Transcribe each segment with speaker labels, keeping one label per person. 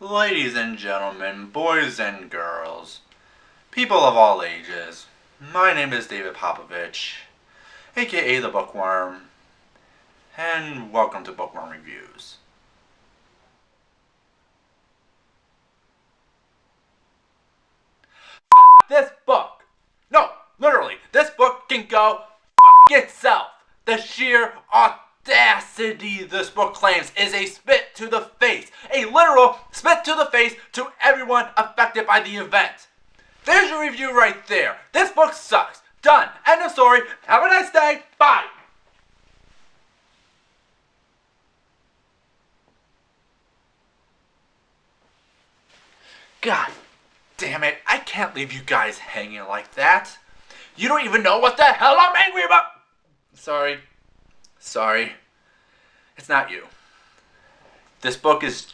Speaker 1: Ladies and gentlemen, boys and girls, people of all ages, my name is David Popovich, aka the Bookworm, and welcome to Bookworm Reviews. This book! No, literally, this book can go itself. The sheer audacity this book claims is a spit to the face. A literal spit to the face to everyone affected by the event. There's your review right there. This book sucks. Done. End of story. Have a nice day. Bye. God damn it. I can't leave you guys hanging like that. You don't even know what the hell I'm angry about. Sorry. It's not you. This book has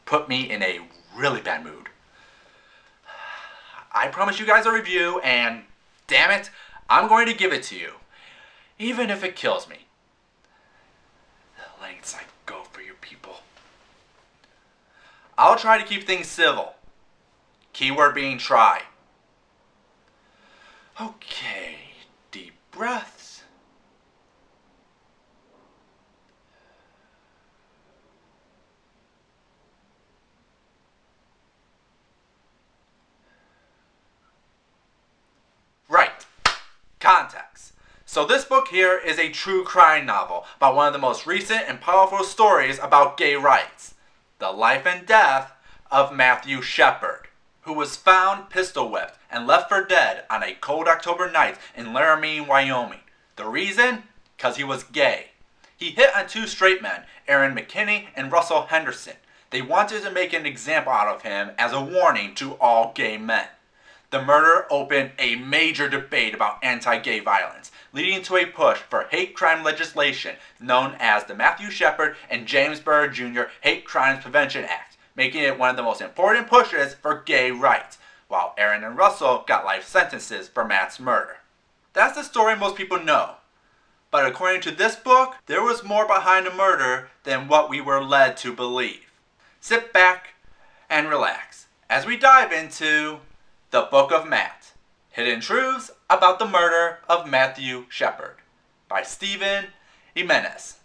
Speaker 1: put me in a really bad mood. I promised you guys a review, and damn it, I'm going to give it to you. Even if it kills me. The lengths I go for you people. I'll try to keep things civil. Keyword being try. Okay, deep breaths. Right. Context. So this book here is a true crime novel about one of the most recent and powerful stories about gay rights. The life and death of Matthew Shepard, who was found pistol whipped and left for dead on a cold October night in Laramie, Wyoming. The reason? Because he was gay. He hit on two straight men, Aaron McKinney and Russell Henderson. They wanted to make an example out of him as a warning to all gay men. The murder opened a major debate about anti-gay violence, leading to a push for hate crime legislation known as the Matthew Shepard and James Byrd Jr. Hate Crimes Prevention Act, making it one of the most important pushes for gay rights, while Aaron and Russell got life sentences for Matt's murder. That's the story most people know. But according to this book, there was more behind the murder than what we were led to believe. Sit back and relax as we dive into The Book of Matt, Hidden Truths About the Murder of Matthew Shepard by Stephen Jimenez.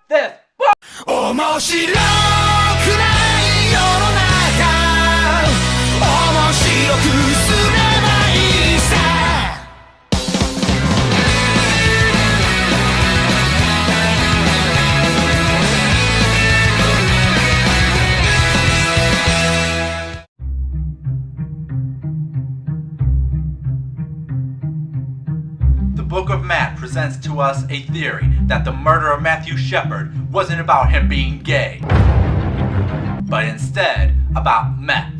Speaker 1: This book! 面白くない世の中面白くすればいいさ The Book of Matt presents to us a theory that the murder of Matthew Shepard wasn't about him being gay, but instead about meth.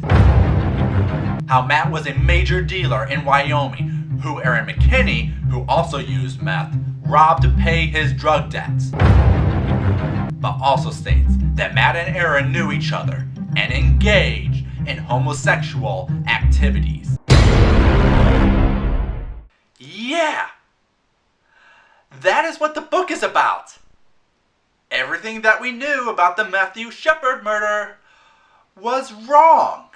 Speaker 1: How Matt was a major dealer in Wyoming, who Aaron McKinney, who also used meth, robbed to pay his drug debts. But also states that Matt and Aaron knew each other and engaged in homosexual activities. Yeah! That is what the book is about. Everything that we knew about the Matthew Shepard murder was wrong.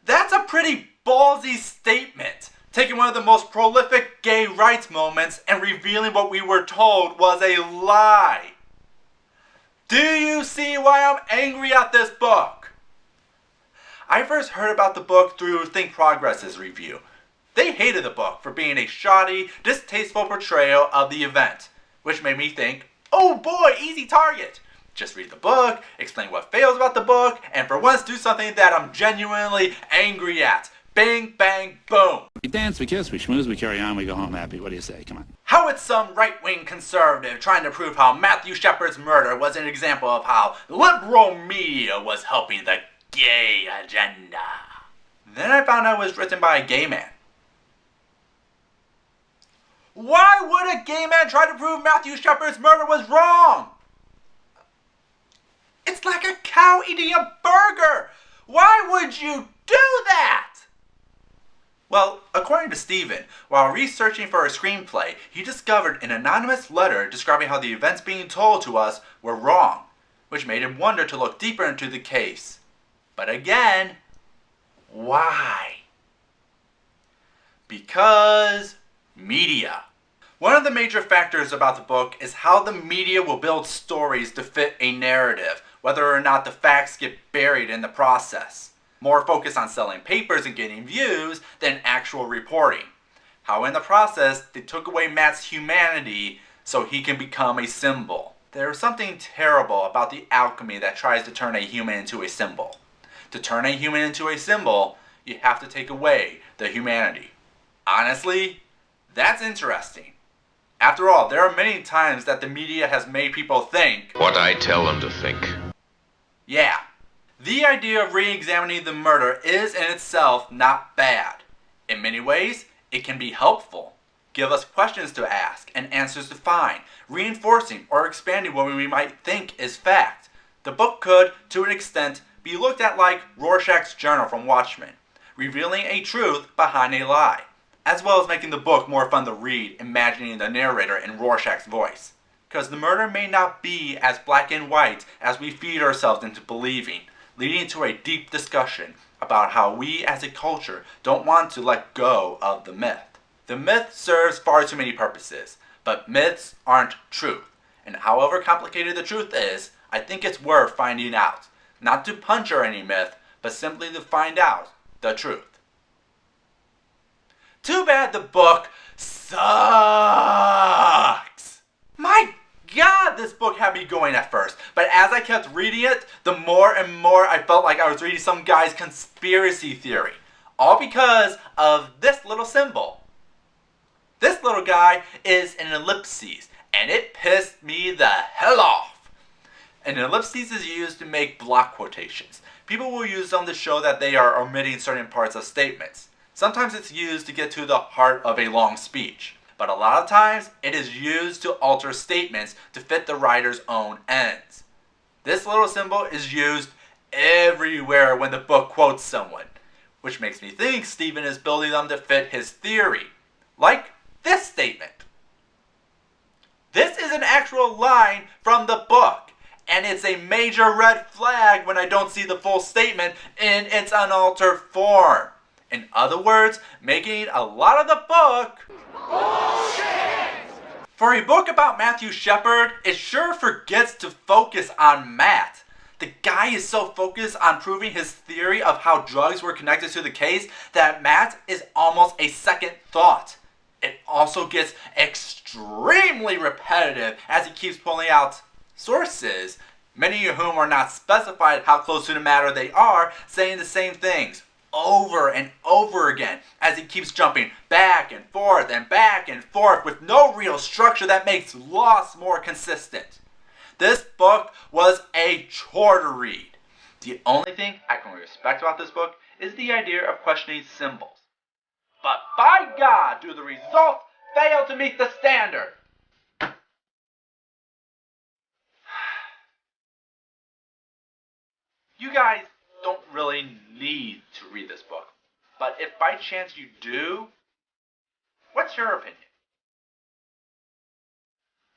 Speaker 1: That's a pretty ballsy statement, taking one of the most prolific gay rights moments and revealing what we were told was a lie. Do you see why I'm angry at this book? I first heard about the book through Think Progress's review. They hated the book for being a shoddy, distasteful portrayal of the event, which made me think, oh boy, easy target. Just read the book, explain what fails about the book, and for once do something that I'm genuinely angry at. Bing, bang, boom.
Speaker 2: We dance, we kiss, we schmooze, we carry on, we go home happy. What do you say? Come on.
Speaker 1: How is some right-wing conservative trying to prove how Matthew Shepard's murder was an example of how liberal media was helping the gay agenda? Then I found out it was written by a gay man. Why would a gay man try to prove Matthew Shepard's murder was wrong? It's like a cow eating a burger. Why would you do that? Well, according to Steven, while researching for a screenplay, he discovered an anonymous letter describing how the events being told to us were wrong, which made him wonder to look deeper into the case. But again, why? Because media. One of the major factors about the book is how the media will build stories to fit a narrative, whether or not the facts get buried in the process. More focused on selling papers and getting views than actual reporting. How in the process, they took away Matt's humanity so he can become a symbol. There is something terrible about the alchemy that tries to turn a human into a symbol. To turn a human into a symbol, you have to take away the humanity. Honestly, that's interesting. After all, there are many times that the media has made people think
Speaker 3: what I tell them to think.
Speaker 1: Yeah. The idea of re-examining the murder is in itself not bad. In many ways, it can be helpful. Give us questions to ask and answers to find, reinforcing or expanding what we might think is fact. The book could, to an extent, be looked at like Rorschach's journal from Watchmen, revealing a truth behind a lie, as well as making the book more fun to read, imagining the narrator in Rorschach's voice. Because the murder may not be as black and white as we feed ourselves into believing, leading to a deep discussion about how we as a culture don't want to let go of the myth. The myth serves far too many purposes, but myths aren't truth. And however complicated the truth is, I think it's worth finding out. Not to puncture any myth, but simply to find out the truth. Too bad the book sucks. My God, this book had me going at first, but as I kept reading it, the more and more I felt like I was reading some guy's conspiracy theory. All because of this little symbol. This little guy is an ellipses, and it pissed me the hell off. An ellipses is used to make block quotations. People will use them to show that they are omitting certain parts of statements. Sometimes it's used to get to the heart of a long speech. But a lot of times, it is used to alter statements to fit the writer's own ends. This little symbol is used everywhere when the book quotes someone, which makes me think Steven is building them to fit his theory. Like this statement. This is an actual line from the book, and it's a major red flag when I don't see the full statement in its unaltered form. In other words, making a lot of the book bullshit! For a book about Matthew Shepard, it sure forgets to focus on Matt. The guy is so focused on proving his theory of how drugs were connected to the case that Matt is almost a second thought. It also gets extremely repetitive as he keeps pulling out sources, many of whom are not specified how close to the matter they are, saying the same things over and over again as he keeps jumping back and forth with no real structure that makes loss more consistent. This book was a chore to read. The only thing I can respect about this book is the idea of questioning symbols. But by God, do the results fail to meet the standard! You guys don't really need to read this book, but if by chance you do, what's your opinion?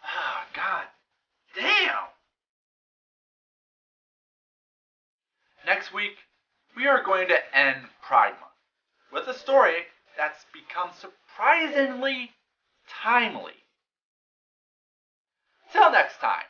Speaker 1: Ah, God damn! Next week, we are going to end Pride Month with a story that's become surprisingly timely. Till next time.